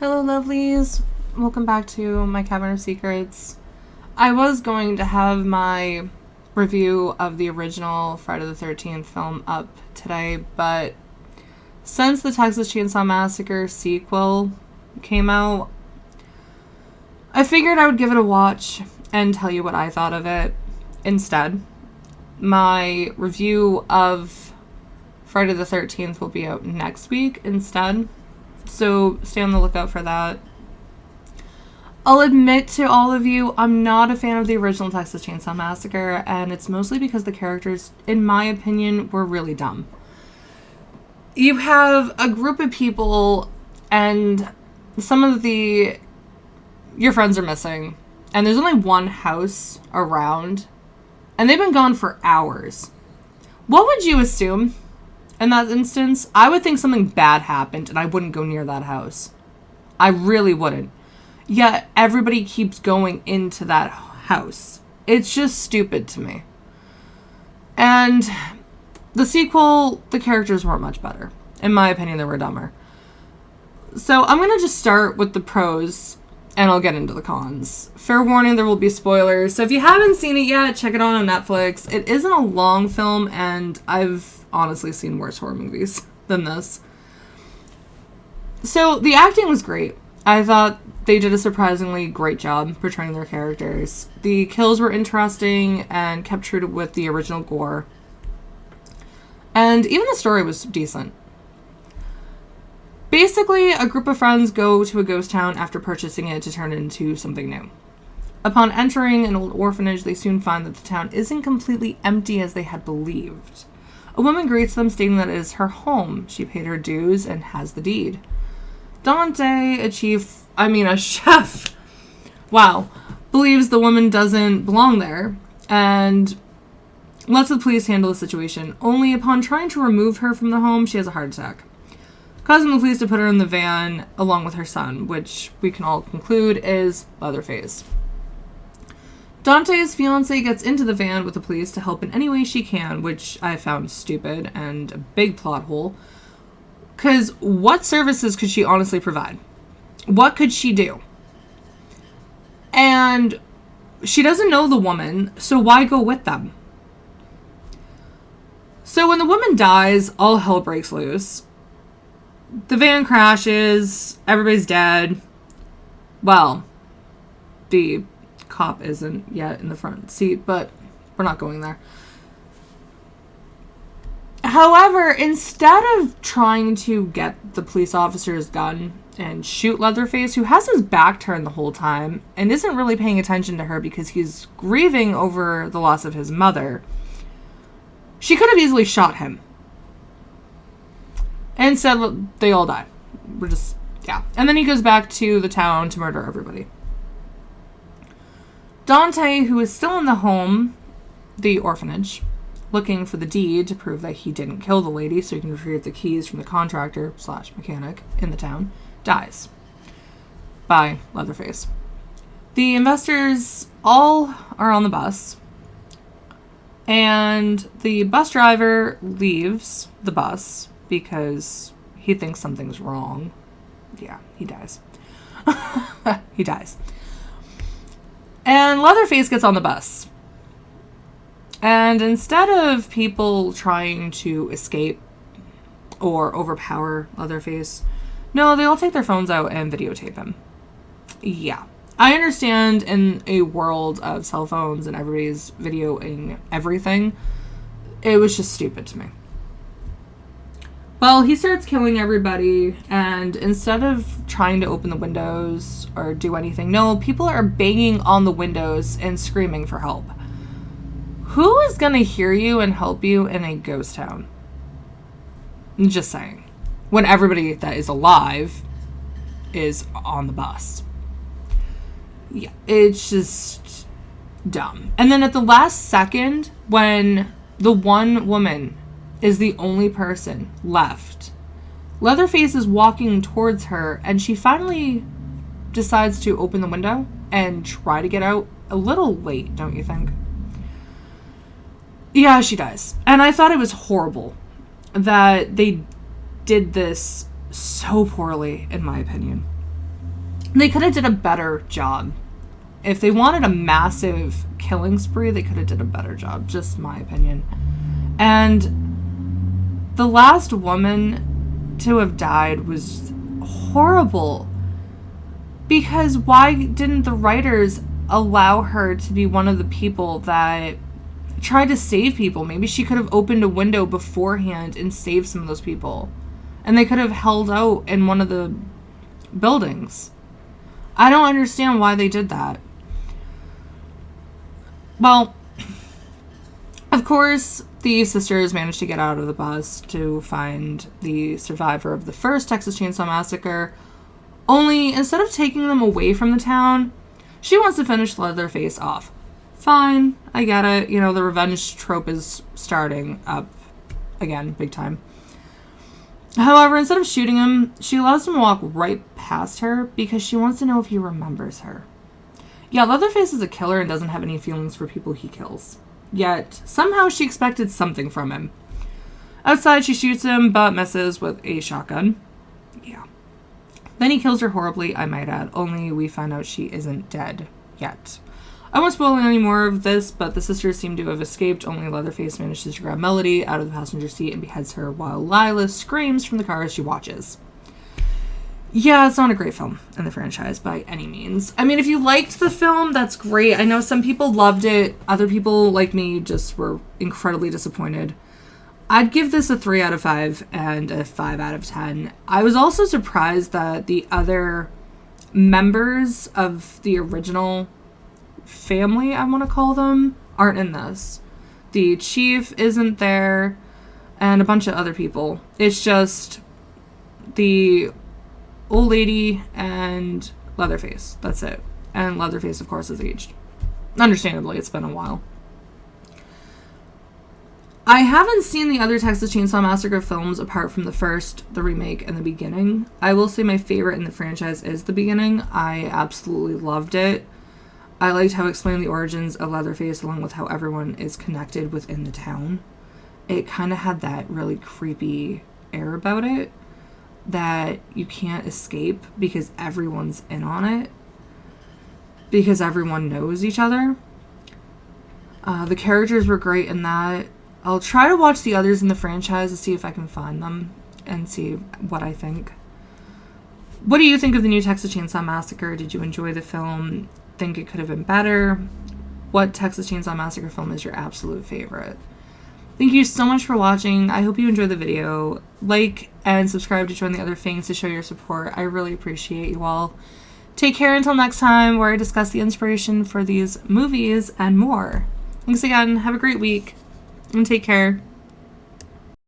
Hello, lovelies. Welcome back to my Cabinet of Secrets. I was going to have my review of the original Friday the 13th film up today, but since the Texas Chainsaw Massacre sequel came out, I figured I would give it a watch and tell you what I thought of it instead. My review of Friday the 13th will be out next week instead, so stay on the lookout for that. I'll admit to all of you, I'm not a fan of the original Texas Chainsaw Massacre, and it's mostly because the characters, in my opinion, were really dumb. You have a group of people, and some of your friends are missing, and there's only one house around, and they've been gone for hours. What would you assume in that instance? I would think something bad happened, and I wouldn't go near that house. I really wouldn't. Yet everybody keeps going into that house. It's just stupid to me. And the sequel, the characters weren't much better. In my opinion, they were dumber. So I'm going to just start with the pros, and I'll get into the cons. Fair warning, there will be spoilers. So if you haven't seen it yet, check it out on Netflix. It isn't a long film, and I've honestly seen worse horror movies than this. So the acting was great. I thought they did a surprisingly great job portraying their characters. The kills were interesting and kept true with the original gore. And even the story was decent. Basically, a group of friends go to a ghost town after purchasing it to turn it into something new. Upon entering an old orphanage, they soon find that the town isn't completely empty as they had believed. A woman greets them, stating that it is her home. She paid her dues and has the deed. Dante, a chef, believes the woman doesn't belong there and lets the police handle the situation. Only upon trying to remove her from the home, she has a heart attack, causing the police to put her in the van along with her son, which we can all conclude is Leatherface. Dante's fiancée gets into the van with the police to help in any way she can, which I found stupid and a big plot hole. Because what services could she honestly provide? What could she do? And she doesn't know the woman, so why go with them? So when the woman dies, all hell breaks loose. The van crashes, everybody's dead. Well, the cop isn't yet in the front seat, but we're not going there. However, instead of trying to get the police officer's gun and shoot Leatherface, who has his back turned the whole time and isn't really paying attention to her because he's grieving over the loss of his mother, she could have easily shot him. And instead, they all die. And then he goes back to the town to murder everybody. Dante, who is still in the home, the orphanage, looking for the deed to prove that he didn't kill the lady so he can retrieve the keys from the contractor/mechanic in the town, dies by Leatherface. The investors all are on the bus, and the bus driver leaves the bus because he thinks something's wrong. Yeah, he dies. He dies. And Leatherface gets on the bus. And instead of people trying to escape or overpower Leatherface, no, they all take their phones out and videotape him. Yeah. I understand in a world of cell phones and everybody's videoing everything, it was just stupid to me. Well, he starts killing everybody, and instead of trying to open the windows or do anything, no, people are banging on the windows and screaming for help. Who is going to hear you and help you in a ghost town? I'm just saying. When everybody that is alive is on the bus. Yeah, it's just dumb. And then at the last second, when the one woman is the only person left, Leatherface is walking towards her, and she finally decides to open the window and try to get out. A little late, don't you think? Yeah, she dies. And I thought it was horrible that they did this so poorly, in my opinion. They could have did a better job. If they wanted a massive killing spree, they could have did a better job. Just my opinion. And the last woman to have died was horrible. Because why didn't the writers allow her to be one of the people that tried to save people? Maybe she could have opened a window beforehand and saved some of those people. And they could have held out in one of the buildings. I don't understand why they did that. Well, of course, the sisters managed to get out of the bus to find the survivor of the first Texas Chainsaw Massacre. Only, instead of taking them away from the town, she wants to finish Leatherface off. Fine, I get it. You know, the revenge trope is starting up again, big time. However, instead of shooting him, she allows him to walk right past her because she wants to know if he remembers her. Yeah, Leatherface is a killer and doesn't have any feelings for people he kills. Yet, somehow she expected something from him. Outside, she shoots him, but misses with a shotgun. Yeah. Then he kills her horribly, I might add, only we find out she isn't dead yet. I won't spoil any more of this, but the sisters seem to have escaped. Only Leatherface manages to grab Melody out of the passenger seat and beheads her while Lila screams from the car as she watches. Yeah, it's not a great film in the franchise by any means. I mean, if you liked the film, that's great. I know some people loved it. Other people, like me, just were incredibly disappointed. I'd give this a 3 out of 5 and a 5 out of 10. I was also surprised that the other members of the original family, I want to call them, aren't in this. The chief isn't there, and a bunch of other people. It's just the old lady and Leatherface. That's it. And Leatherface, of course, is aged. Understandably, it's been a while. I haven't seen the other Texas Chainsaw Massacre films apart from the first, the remake, and the beginning. I will say my favorite in the franchise is the beginning. I absolutely loved it. I liked how it explained the origins of Leatherface along with how everyone is connected within the town. It kind of had that really creepy air about it that you can't escape because everyone's in on it. Because everyone knows each other. The characters were great in that. I'll try to watch the others in the franchise to see if I can find them and see what I think. What do you think of the new Texas Chainsaw Massacre? Did you enjoy the film? Think it could have been better? What Texas Chainsaw Massacre film is your absolute favorite? Thank you so much for watching. I hope you enjoyed the video. Like and subscribe to join the other things to show your support. I really appreciate you all. Take care until next time, where I discuss the inspiration for these movies and more. Thanks again. Have a great week and take care.